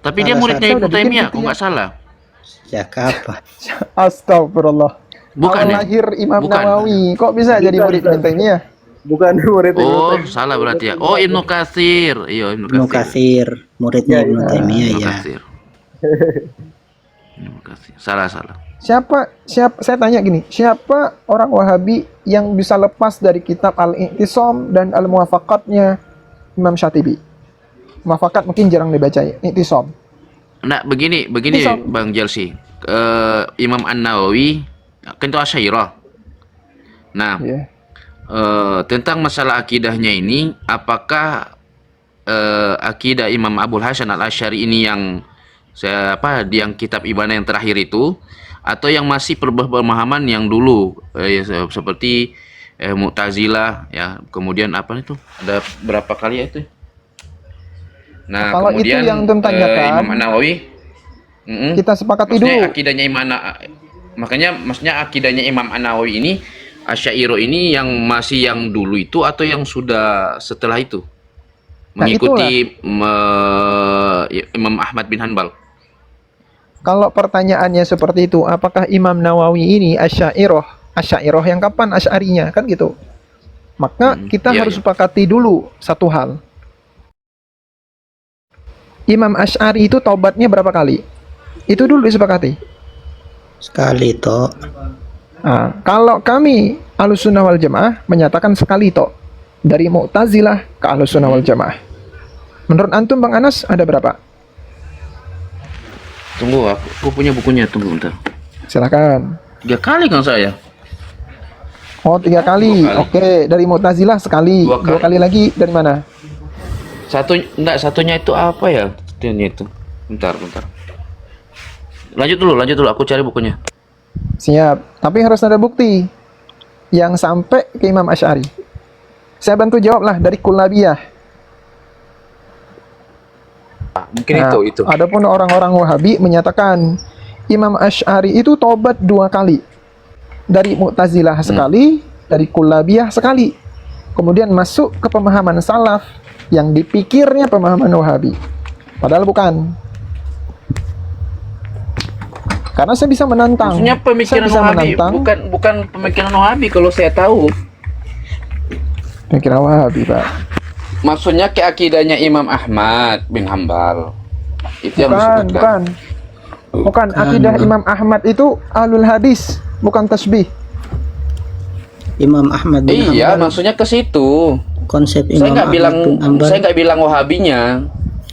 Tapi dia muridnya Ibnu Taimiyah, kok nggak salah. Sejak kapan? Astagfirullah. Bukan ya? Lahir Imam Bukan. Nawawi, kok bisa jadi murid Ibnu Taimiyah? Bukan murid Salah berarti ya. Ibnu Katsir. Iya, Ibnu Katsir, muridnya Ibnu Taimiyah Ibnu ya. Katsir. Ibnu Katsir. Salah. Siapa saya tanya gini, siapa orang Wahabi yang bisa lepas dari kitab Al-I'tisam dan Al-Muwafaqatnya Imam Syatibi? Muwafaqat mungkin jarang dibaca, I'tisam. Nah, begini Bang Jelsi. Imam An-Nawawi kan itu Asy'ariyah. Nah, Yeah. Tentang masalah akidahnya ini, apakah akidah Imam Abul Hasan Al-Asy'ari ini yang yang kitab Ibanah yang terakhir itu, atau yang masih pemahaman yang dulu seperti Mu'tazilah ya, kemudian apa itu? Ada berapa kali ya itu? Nah, Kalau kemudian itu yang antum tanyakan, Imam An-Nawawi kita sepakati maksudnya dulu. akidahnya maksudnya akidahnya Imam An-Nawawi ini, Asy'ariyah ini yang masih yang dulu itu atau yang sudah setelah itu mengikuti Imam Ahmad bin Hanbal? Kalau pertanyaannya seperti itu, apakah Imam Nawawi ini Asy'ariyah yang kapan Asy'arinya? Kan gitu. Maka kita harus sepakati dulu satu hal. Imam Asy'ari itu taubatnya berapa kali? Itu dulu disepakati. Sekali toh. Nah, kalau kami Ahlussunnah wal Jamaah menyatakan sekali toh. Dari Mu'tazilah ke Ahlussunnah wal Jamaah. Menurut antum Bang Anas ada berapa? Tunggu, aku punya bukunya, tunggu bentar. Silakan. 3 kali kan saya. Oh, 3 kali. Oke, dari Mu'tazilah sekali. 2 kali lagi dari mana? Satunya itu apa ya? Satunya itu. Bentar. Lanjut dulu, aku cari bukunya. Siap. Tapi harus ada bukti yang sampai ke Imam Asy'ari. Saya bantu jawab lah dari Kullabiyah. Mungkin itu. Adapun orang-orang Wahabi menyatakan Imam Asy'ari itu tobat 2 kali. Dari Mu'tazilah sekali, dari Kullabiyah sekali. Kemudian masuk ke pemahaman salaf yang dipikirnya pemahaman Wahabi. Padahal bukan. Karena saya bisa menantang. Maksudnya pemikiran Wahabi, bukan pemikiran Wahabi kalau saya tahu. Pemikiran Wahabi, Pak. maksudnya ke akidahnya Imam Ahmad bin Hambal. Itu yang Bukan, disebutkan. bukan. Akidah Imam Ahmad itu ahlul hadis, bukan tasbih. Imam Ahmad bin Iya, Hambal, maksudnya ke situ. konsep Saya Imam nggak Ahmad bilang, bin Hambal. saya nggak bilang Wahabinya.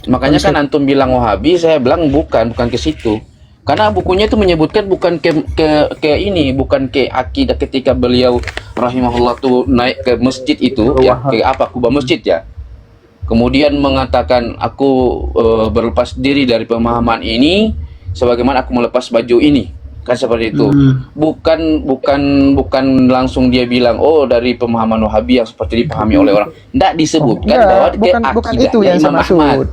Makanya kan antum bilang Wahabi, saya bilang bukan ke situ. Karena bukunya itu menyebutkan bukan ke ini, bukan ke akidah ketika beliau rahimahullah tuh naik ke masjid itu, ya, ke apa, kubah masjid ya. Kemudian mengatakan aku berlepas diri dari pemahaman ini sebagaimana aku melepas baju ini. Kan seperti itu. Bukan langsung dia bilang oh dari pemahaman Wahabi yang seperti dipahami oleh orang. Tidak disebutkan bahwa Bukan itu yang saya Imam maksud. Ahmad.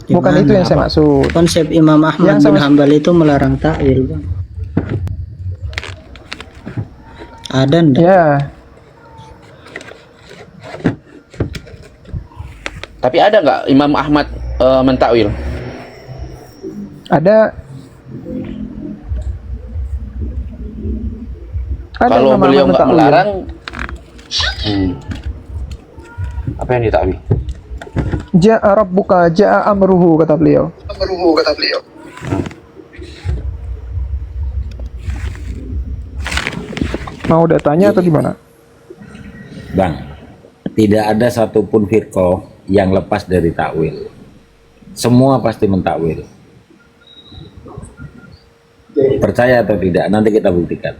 Bukan itu yang saya maksud. Konsep Imam Ahmad Yang bin sama- Hambal itu melarang takwil, Bang. Ada ndak? Ya, Tapi ada nggak Imam Ahmad mentakwil? ada. Kalau Imam beliau Ahmad nggak mentakwil. melarang, apa yang ditakwil? Ja'a rabbuka ja'a amruhu, kata beliau. Mau datanya atau gimana? Bang, tidak ada satupun firqah yang lepas dari takwil. Semua pasti mentakwil. Percaya atau tidak, nanti kita buktikan.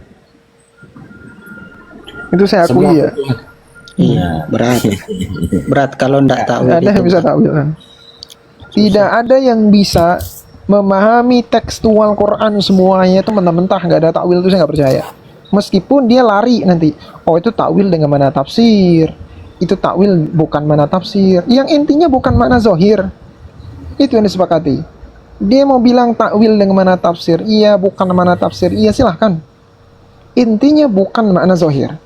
Itu saya akui ya. Iya, berat. Berat kalau ndak takwil Ada itu. yang bisa takwil kan? Tidak ada yang bisa memahami tekstual Quran semuanya itu mentah-mentah, nggak ada takwil, itu saya nggak percaya. Meskipun dia lari nanti, oh itu takwil dengan mana tafsir, itu takwil bukan mana tafsir. Yang intinya bukan makna zohir, itu yang disepakati. Dia mau bilang takwil dengan mana tafsir, iya, bukan mana tafsir, iya, silahkan. Intinya bukan makna zohir.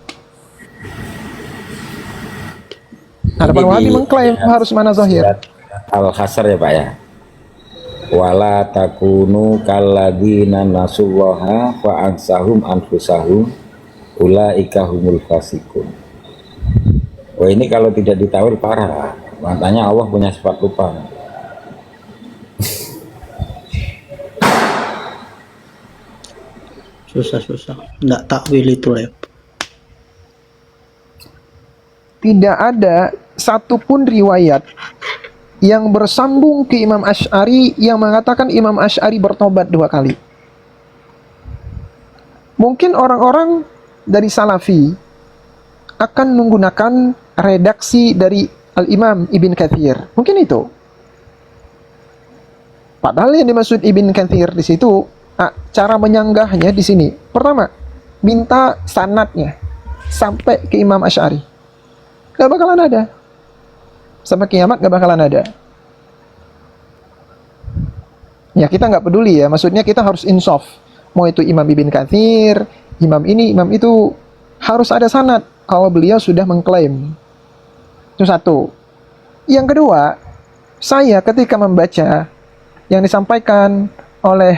Hadapan Wahabi mengklaim harus mana zohir. Al-Hasr ya Pak ya. Wala takunu kalladzina nasullaha fa ansahum anfusahum ulaika humul fasikun. Wah, ini kalau tidak ditawil parah. Makanya Allah punya sifat lupa. Susah. Ndak takwil itu, Lep. Tidak ada satupun riwayat yang bersambung ke Imam Asy'ari yang mengatakan Imam Asy'ari bertobat 2 kali. Mungkin orang-orang dari Salafi akan menggunakan redaksi dari Al-Imam Ibn Katsir. Mungkin itu. Padahal yang dimaksud Ibn Katsir di situ, cara menyanggahnya di sini. Pertama, minta sanadnya sampai ke Imam Asy'ari. Gak bakalan ada. Sampai kiamat gak bakalan ada. Ya kita nggak peduli ya. Maksudnya kita harus insaf. Mau itu Imam Ibn Katsir, Imam ini, Imam itu, harus ada sanad kalau beliau sudah mengklaim. Itu satu. Yang kedua, saya ketika membaca yang disampaikan oleh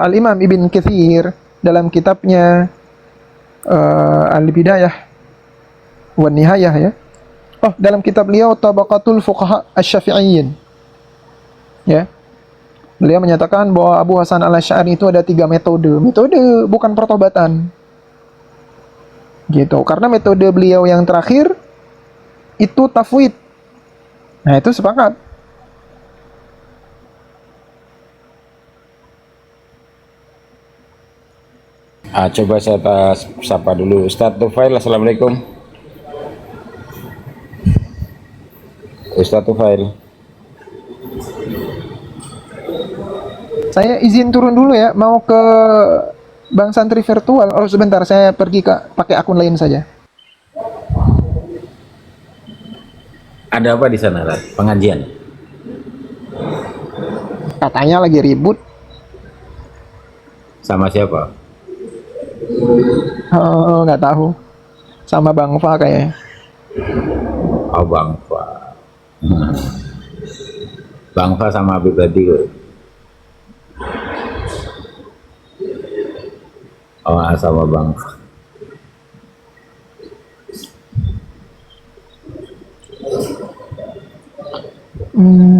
Al-Imam Ibn Katsir dalam kitabnya Al-Bidayah wan Nihayah ya. Oh, dalam kitab beliau Tabaqatul Fuqaha Asy-Syafi'iyyin. Ya. Beliau menyatakan bahwa Abu Hasan Al-Asy'ari itu ada 3 metode. Metode bukan pertobatan. Gitu. Karena metode beliau yang terakhir itu tafwid. Nah, itu sepakat. Coba saya sapa dulu Ustadz Tufail. Assalamualaikum Ustadz Tufail. Saya izin turun dulu ya, mau ke Bank Santri Virtual. Oh, sebentar, saya pergi pakai akun lain saja. Ada apa di sana, Rat? Pengajian? Katanya lagi ribut. Sama siapa? Oh, nggak tahu. Sama Bang Fa kayaknya. Oh, Bang Fa. Bang Fa sama Habib tadi kok. Oh, sama Bang Fa.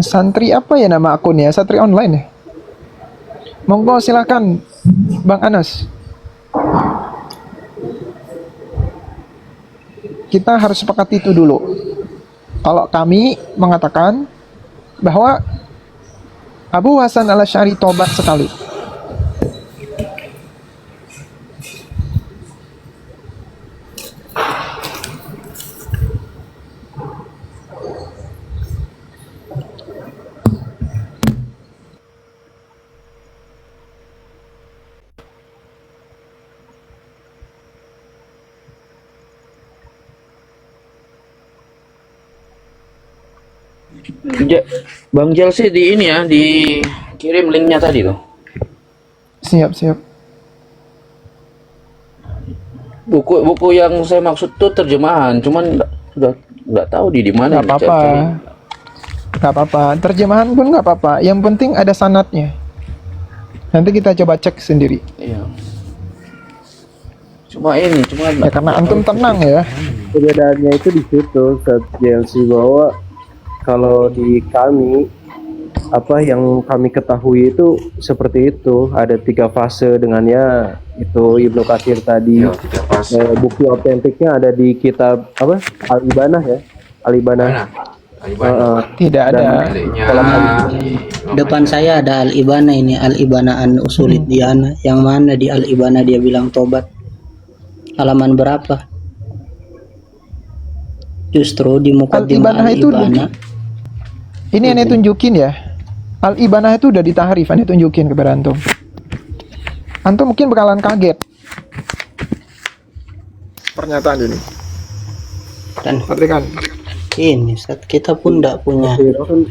Santri apa ya nama akunnya? Santri online ya? Monggo silakan Bang Anas. Kita harus sepakati itu dulu. Kalau kami mengatakan bahwa Abu Hasan al-Asy'ari tobat sekali. Bang Jelsi di ini ya, dikirim linknya tadi tuh. Siap. Buku yang saya maksud tuh terjemahan, cuman nggak tahu di mana. Nggak apa-apa. Nggak apa-apa. Terjemahan pun nggak apa-apa. Yang penting ada sanadnya. Nanti kita coba cek sendiri. Iya. Cuma ya karena antum tenang ya. Perbedaannya itu di situ, Ustaz JLC, bahwa kalau di kami apa yang kami ketahui itu seperti itu, ada 3 fase dengannya itu Ibnu Katsir tadi. Ya, 3 fase. Bukti otentiknya ada di kitab apa Al-Ibanah ya, Al-Ibanah. Tidak ada. Depan saya ada Al-Ibana ini, Al-Ibana an Usulid Diyana. Yang mana di Al-Ibana dia bilang tobat? Halaman berapa? Justru di Muqaddimah Al-Ibanah itu Al-Ibana. Ini aneh tunjukin ya. Al-Ibanah itu udah ditahrif, aneh tunjukin kepada antum. Antum mungkin bakalan kaget. Pernyataan ini. Dan Perhatikan. ini saat kita pun tidak punya.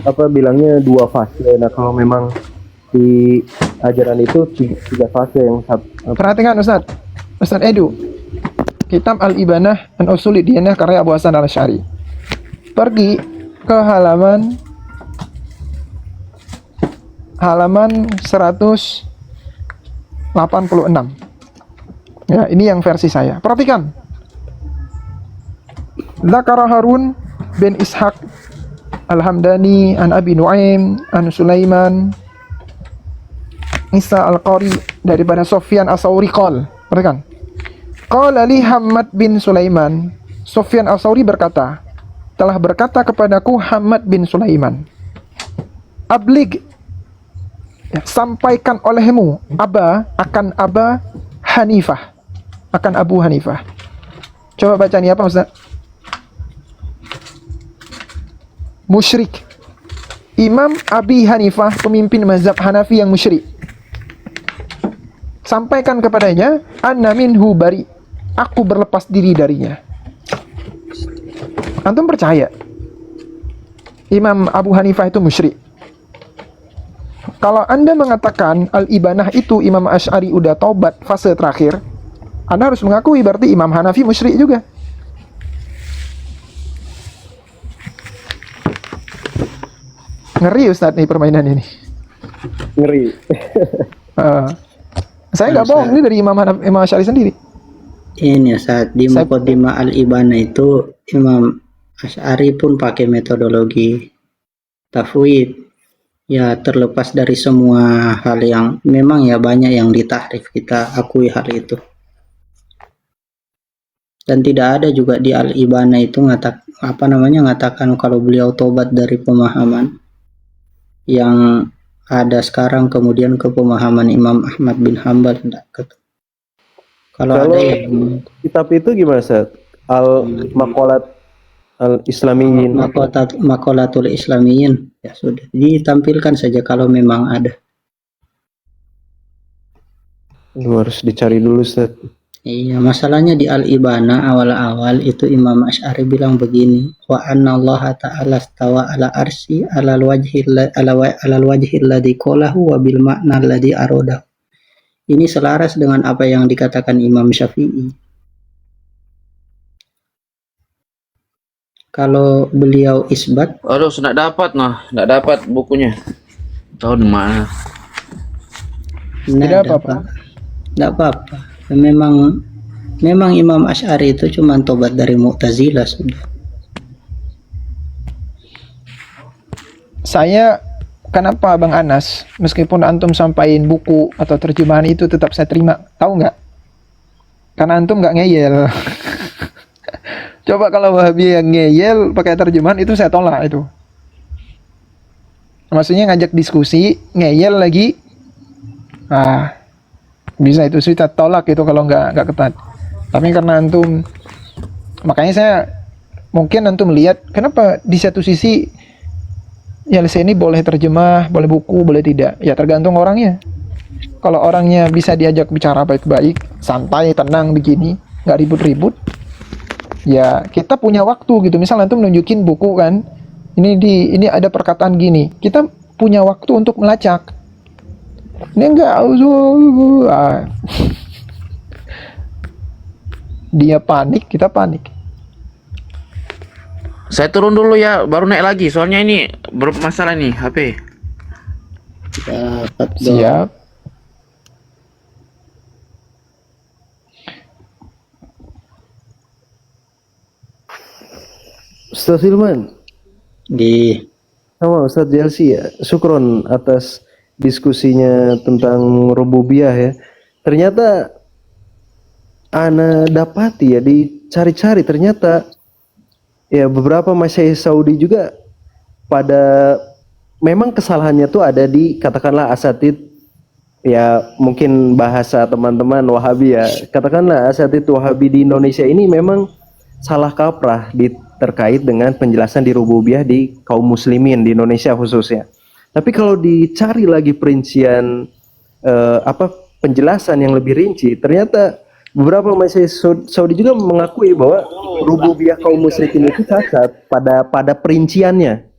Apa bilangnya 2 fase. Nah kalau memang di ajaran itu 3 fase yang Perhatikan Ustaz Edu. Kitab Al-Ibanah an Usulid Diyana karya Abu Hasan al-Asy'ari. Pergi ke halaman 186. Ya, ini yang versi saya. Perhatikan. Dzakara Harun bin Ishaq Al-Hamdani an Abi Nuaim an Sulaiman Isa Al-Qari daripada Sufyan As-Tsauri qol. Perhatikan. Qala li Hammad bin Sulaiman, Sufyan As-Tsauri berkata, telah berkata kepadaku Hammad bin Sulaiman, ablig, ya, sampaikan olehmu akan Aba Hanifah, akan Abu Hanifah. Coba baca ini apa Ustaz? Musyrik. Imam Abi Hanifah, pemimpin mazhab Hanafi yang musyrik. Sampaikan kepadanya, anna minhu bari, aku berlepas diri darinya. Antum percaya Imam Abu Hanifah itu musyrik? Kalau Anda mengatakan Al-Ibanah itu Imam Asy'ari udah taubat fase terakhir, Anda harus mengakui berarti Imam Hanafi musyrik juga. Ngeri Ustadz nih permainan ini. ngeri. Saya nggak bohong, ini dari Imam Asy'ari sendiri. Ini saat di Muqaddimah Al-Ibana itu Imam Asy'ari pun pakai metodologi tafwid. Ya terlepas dari semua hal yang memang ya banyak yang ditahrif, kita akui hal itu. Dan tidak ada juga di Al-Ibana itu ngatakan kalau beliau tobat dari pemahaman yang ada sekarang kemudian ke pemahaman Imam Ahmad bin Hanbal. Kalau ada yang kitab itu gimana Ustaz? Al-Maqalat Al-Islamiyin, Maqalatul Islamiyin, ya sudah ditampilkan saja kalau memang ada. harus dicari dulu Ustaz. Iya, masalahnya di Al-Ibana awal-awal itu Imam Asy'ari bilang begini, wa anna Allah ta'ala stawa ala arsy ala wajhi alladhi qalahu wa bil ma'na alladhi aradahu. Ini selaras dengan apa yang dikatakan Imam Syafi'i. Kalau beliau isbat, Aduh, nggak dapat bukunya. Tahu di mana? Tidak apa-apa. Tidak apa-apa. Memang Imam Asy'ari itu cuma tobat dari Mu'tazilah sudah. saya kenapa Bang Anas meskipun antum sampaikan buku atau terjemahan itu tetap saya terima, tahu nggak? Karena antum nggak ngeyel. Coba kalau Wahabi yang ngeyel pakai terjemahan itu saya tolak itu. Maksudnya ngajak diskusi, ngeyel lagi, bisa itu kita tolak itu kalau nggak ketat. Tapi karena antum, makanya saya mungkin antum lihat kenapa di satu sisi ya saya ini boleh terjemah, boleh buku, boleh tidak. Ya tergantung orangnya. Kalau orangnya bisa diajak bicara baik-baik, santai, tenang begini, nggak ribut-ribut, ya kita punya waktu gitu. Misal antum nunjukin buku kan, ini ada perkataan gini, kita punya waktu untuk melacak. Ini enggak, dia panik, kita panik. Saya turun dulu ya, baru naik lagi. Soalnya ini bermasalah nih HP. Siap. Ustaz Hilman sama Ustaz Jelsi ya, syukron atas diskusinya tentang rububiyah ya. Ternyata ana dapati ya, dicari-cari ternyata ya beberapa masyayikh Saudi juga pada memang kesalahannya tuh ada di katakanlah asatid, ya mungkin bahasa teman-teman Wahabi ya, katakanlah asatid Wahabi di Indonesia ini memang salah kaprah terkait dengan penjelasan di rububiyah di kaum muslimin di Indonesia khususnya. Tapi kalau dicari lagi perincian penjelasan yang lebih rinci, ternyata beberapa masyayikh Saudi juga mengakui bahwa rububiyah kaum musyrikin itu cacat pada perinciannya.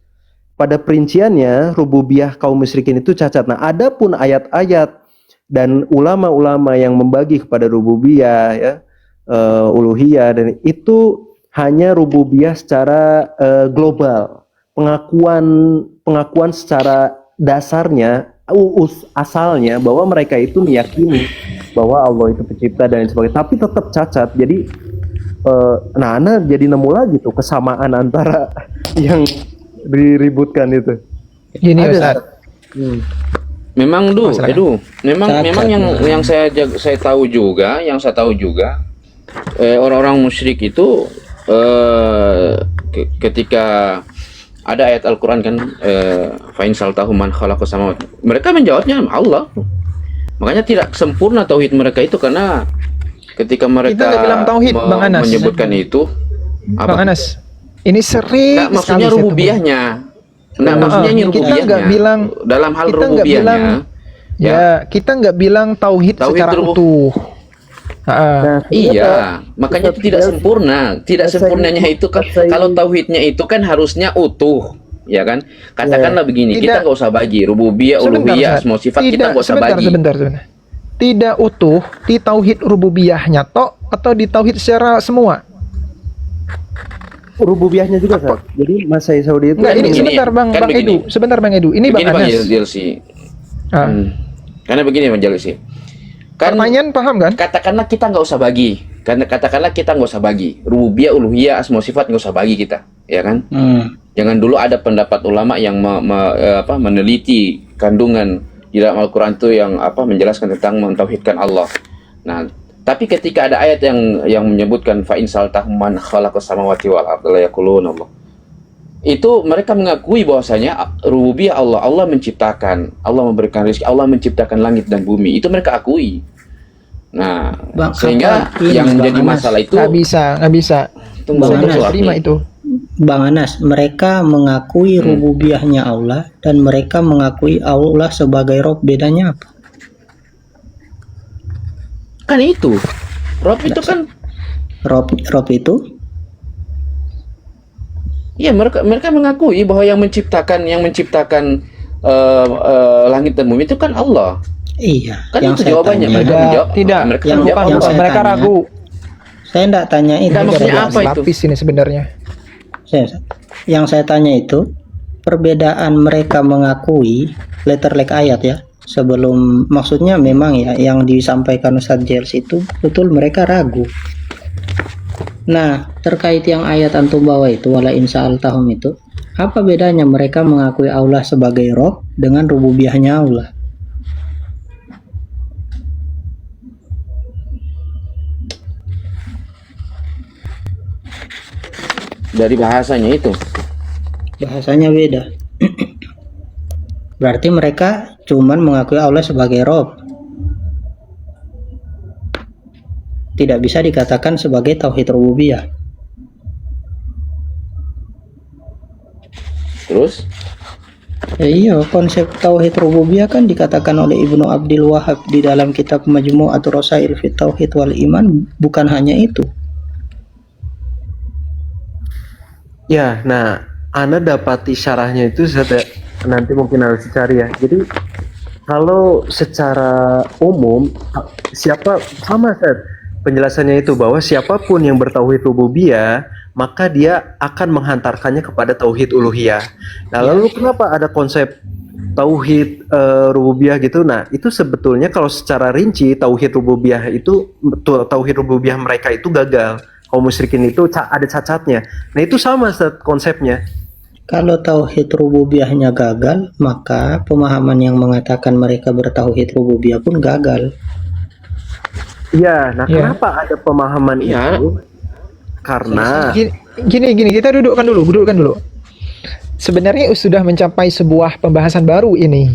Pada perinciannya rububiyah kaum musyrikin itu cacat. Nah, adapun ayat-ayat dan ulama-ulama yang membagi kepada rububiyah ya, uluhiyah, dan itu hanya rububiyah secara global. Pengakuan secara dasarnya, asalnya bahwa mereka itu meyakini bahwa Allah itu pencipta dan sebagainya, tapi tetap cacat. Jadi Ana jadi nemu lagi tuh kesamaan antara yang diributkan itu. Gini Ustaz. Memang memang yang saya tahu juga, orang-orang musyrik itu ketika ada ayat Al-Quran kan, fa'in saltahu man khalaqas samawati, mereka menjawabnya Allah. Makanya tidak sempurna tauhid mereka itu, karena ketika mereka Kita nggak bilang tauhid, Bang Anas. menyebutkan itu Bang Anas, ini sering nggak, maksudnya sekali rububiyahnya. Nah, maksudnya ini kita rububiyahnya. nggak bilang, dalam hal kita nggak rububiyahnya, bilang, ya kita nggak bilang tauhid secara utuh. Iya, makanya itu tidak sempurna. Tidak sempurnanya itu kan, kalau tauhidnya itu kan harusnya utuh, ya kan? Katakanlah begini, kita nggak usah bagi rububiyah, uluhiyah, semua sifat kita nggak usah bagi. Sebentar. Tidak utuh di tauhid rububiyahnya tok atau di tauhid secara semua? Rububiyahnya juga kan. Jadi masyayikh Saudi itu Enggak, ini begini, sebentar Bang Edu. Sebentar Bang Edu. Ini Bang Anas. Karena begini Bang Jelsi. Pertanyaan paham kan? Katakanlah kita nggak usah bagi. Katakanlah kita nggak usah bagi. Rububiyah, uluhiyah, semua sifat nggak usah bagi kita, ya kan? Jangan dulu ada pendapat ulama yang meneliti kandungan di dalam Al-Quran itu yang menjelaskan tentang mentauhidkan Allah. Nah, tapi ketika ada ayat yang menyebutkan fa'in saltahum man khalaqas samawati wal arda la yaquluna Allah, itu mereka mengakui bahwasanya rububiyah Allah menciptakan, Allah memberikan rezeki, Allah menciptakan langit dan bumi. Itu mereka akui. Nah, sehingga yang menjadi masalah itu nggak bisa. Tunggu, terima itu. Bang Anas, mereka mengakui rububiyahnya Allah dan mereka mengakui Allah sebagai Rob. Bedanya apa? Kan itu Rob itu kan Rob itu? Iya, mereka mengakui bahwa yang menciptakan langit dan bumi itu kan Allah. Iya. Kan itu jawabannya. Mereka menjawab. Tidak. Mereka ragu. Saya enggak tanya itu. Maksudnya apa itu? Lapis ini sebenarnya. Yang saya tanya itu perbedaan mereka mengakui letter-like ayat ya. Sebelum, maksudnya memang ya yang disampaikan Ustadz Jels itu betul mereka ragu. Nah, terkait yang ayat antum bawa itu wala insa'al tahum itu, Apa bedanya mereka mengakui Allah sebagai Rob dengan rububiyahnya Allah? Dari bahasanya itu. Bahasanya beda. Berarti mereka cuman mengakui Allah sebagai Rob. Tidak bisa dikatakan sebagai tauhid rububiyah. Terus? Iya, konsep tauhid rububiyah kan dikatakan oleh Ibnu Abdul Wahab di dalam kitab Majmu'atur Rasail fi Tauhid wal Iman, bukan hanya itu. Ya, nah, Anda dapati syarahnya itu nanti mungkin harus dicari ya. Jadi kalau secara umum siapa sama Seth, penjelasannya itu bahwa siapapun yang bertauhid rububiyah maka dia akan menghantarkannya kepada tauhid uluhiyah. Nah, lalu kenapa ada konsep tauhid rububiyah gitu? Nah, itu sebetulnya kalau secara rinci tauhid rububiyah mereka itu gagal. Kaum musyrikin itu ada cacatnya. Nah, itu sama konsepnya. Kalau tauhid rububiyahnya gagal, maka pemahaman yang mengatakan mereka bertauhid rububiyah pun gagal. Iya, nah kenapa ada pemahaman itu? Karena gini, kita dudukkan dulu. Sebenarnya sudah mencapai sebuah pembahasan baru ini.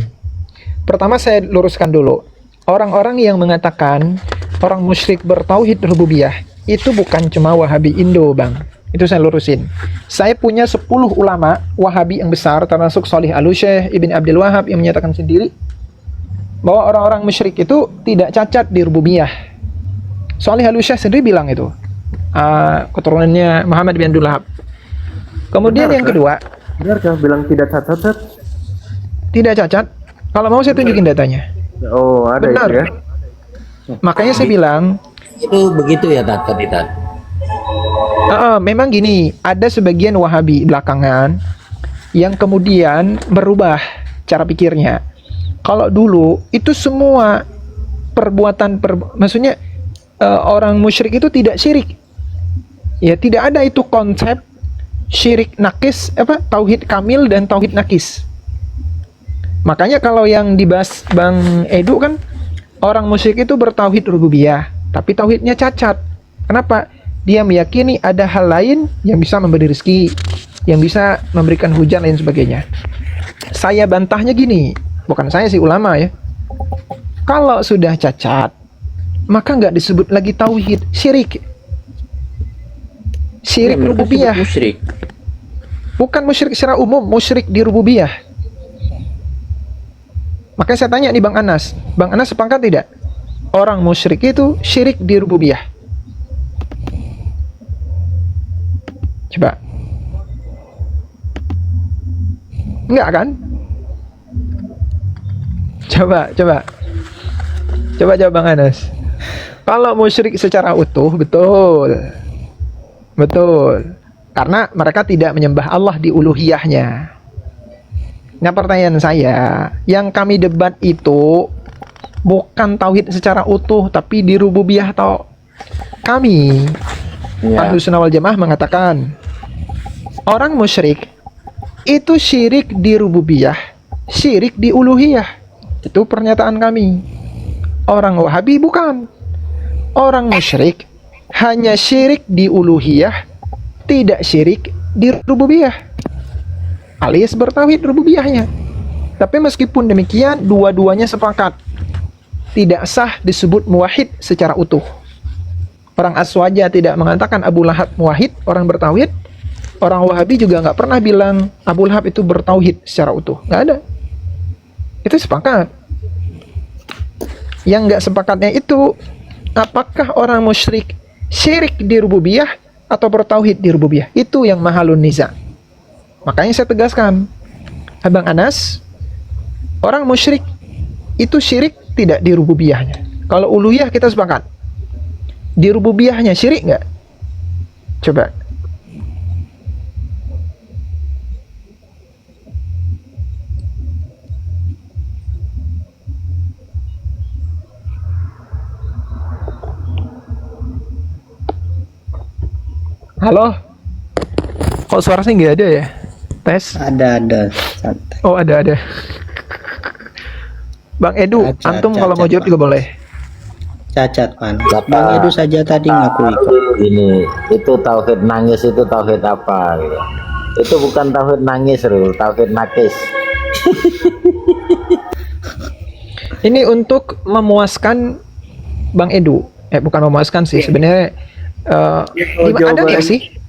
Pertama saya luruskan dulu. Orang-orang yang mengatakan orang musyrik bertauhid rububiyah itu bukan cuma Wahabi Indo, Bang. Itu saya lurusin. Saya punya 10 ulama Wahabi yang besar, termasuk Shalih Al-Syekh, Ibn Abdul Wahab yang menyatakan sendiri bahwa orang-orang musyrik itu tidak cacat di rububiyah. Shalih Al-Syekh sendiri bilang itu. Keturunannya Muhammad bin Abdul Wahab. Kemudian yang kedua, benarkah bilang tidak cacat? Tidak cacat. Kalau mau saya tunjukin datanya. Oh, ada benar. Itu ya. Makanya saya bilang Itu begitu ya Tat? memang gini, ada sebagian Wahabi belakangan yang kemudian berubah cara pikirnya. Kalau dulu itu semua maksudnya orang musyrik itu tidak syirik. Ya, tidak ada itu konsep syirik nakis, tauhid kamil dan tauhid nakis. Makanya kalau yang dibahas Bang Edu kan, orang musyrik itu bertauhid rububiyah, tapi tauhidnya cacat. Kenapa? Dia meyakini ada hal lain yang bisa memberi rezeki, yang bisa memberikan hujan lain sebagainya. Saya bantahnya gini, bukan saya sih, ulama ya. Kalau sudah cacat, maka nggak disebut lagi tauhid, syirik. Syirik rububiyah. Musyrik. Bukan musyrik secara umum, musyrik di rububiyah. Makanya saya tanya nih Bang Anas sepakat tidak? Orang musyrik itu syirik di rububiyah. Coba. Enggak kan? Coba jawab Bang Anas. Kalau musyrik secara utuh, betul. Karena mereka tidak menyembah Allah di uluhiyahnya. Nah, pertanyaan saya, yang kami debat itu bukan tauhid secara utuh, tapi di rububiyah atau kami. Ahlus Sunnah wal Jamaah mengatakan orang musyrik itu syirik di rububiyah, syirik di uluhiyah. Itu pernyataan kami. Orang Wahabi bukan. Orang musyrik hanya syirik di uluhiyah, tidak syirik di rububiyah, alias bertauhid rububiyahnya. Tapi meskipun demikian, dua-duanya sepakat tidak sah disebut muwahhid secara utuh. Orang Aswaja tidak mengatakan Abu Lahab muwahhid, orang bertauhid. Orang Wahabi juga nggak pernah bilang Abu Lahab itu bertauhid secara utuh, nggak ada. Itu sepakat. Yang nggak sepakatnya itu, apakah orang musyrik syirik di rububiyah atau bertauhid di rububiyah? Itu yang mahalun niza. Makanya saya tegaskan, Abang Anas, orang musyrik itu syirik tidak di rububiyahnya. Kalau uluhiyah kita sepakat. Di rububiyahnya syirik nggak? Coba. Halo? Kok suara saya nggak ada ya? Tes. Ada santai. Oh, ada. Bang Edu, antum kalau mau jawab juga boleh. Cacat man. Kata- Bang Edu saja tadi ngakui kok. Ini itu tauhid nangis, itu tauhid apa gitu. Itu bukan tauhid nangis, Rul, tauhid nakis. Ini untuk memuaskan Bang Edu. Bukan memuaskan sih sebenarnya. Ada nggak sih